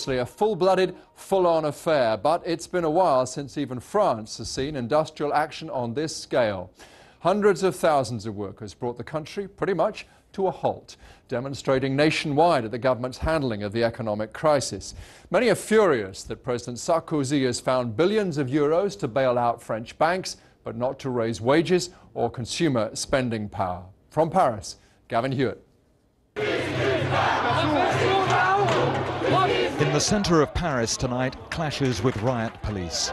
A full-blooded, full-on affair, but it's been a while since even France has seen industrial action on this scale. Hundreds of thousands of workers brought the country pretty much to a halt, demonstrating nationwide at the government's handling of the economic crisis. Many are furious that President Sarkozy has found billions of euros to bail out French banks, but not to raise wages or consumer spending power. From Paris, Gavin Hewitt. In the centre of Paris tonight, clashes with riot police.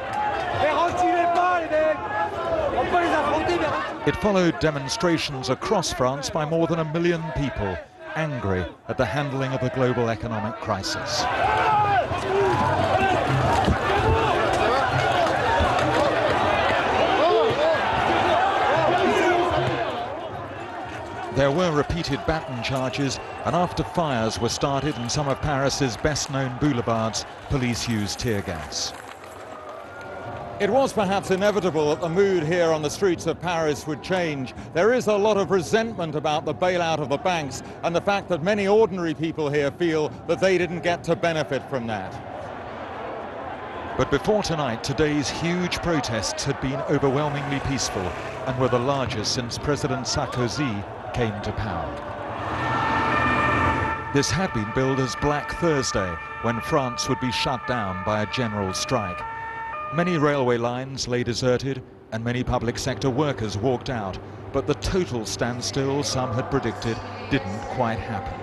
It followed demonstrations across France by more than 1 million people, angry at the handling of the global economic crisis. There were repeated baton charges, and after fires were started in some of Paris's best-known boulevards, police used tear gas. It was perhaps inevitable that the mood here on the streets of Paris would change. There is a lot of resentment about the bailout of the banks and the fact that many ordinary people here feel that they didn't get to benefit from that. But before tonight, today's huge protests had been overwhelmingly peaceful and were the largest since President Sarkozy came to power. This had been billed as Black Thursday, when France would be shut down by a general strike. Many railway lines lay deserted and many public sector workers walked out, but the total standstill some had predicted didn't quite happen.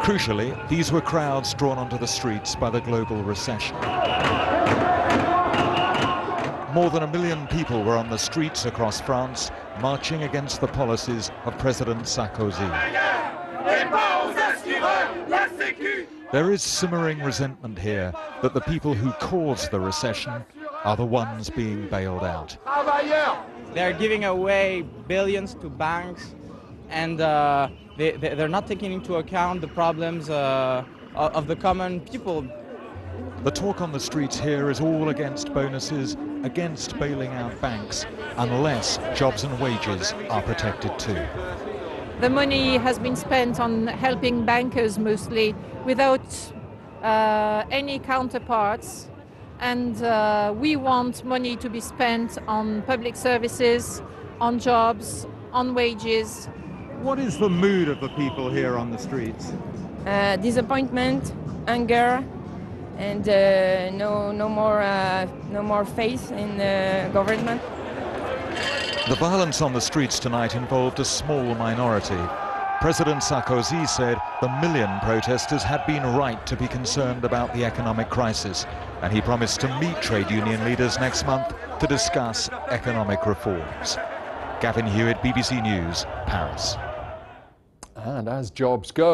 Crucially, these were crowds drawn onto the streets by the global recession. More than 1 million people were on the streets across France, marching against the policies of President Sarkozy. There is simmering resentment here that the people who caused the recession are the ones being bailed out. They're giving away billions to banks, and they're not taking into account the problems of the common people. The talk on the streets here is all against bonuses, against bailing out banks, unless jobs and wages are protected too. The money has been spent on helping bankers mostly, without any counterparts, and we want money to be spent on public services, on jobs, on wages. What is the mood of the people here on the streets? Disappointment, anger, and no more faith in the government. The violence on the streets tonight involved a small minority. President Sarkozy said the 1 million protesters had been right to be concerned about the economic crisis, and he promised to meet trade union leaders next month to discuss economic reforms. Gavin Hewitt, BBC News, Paris. And as jobs go,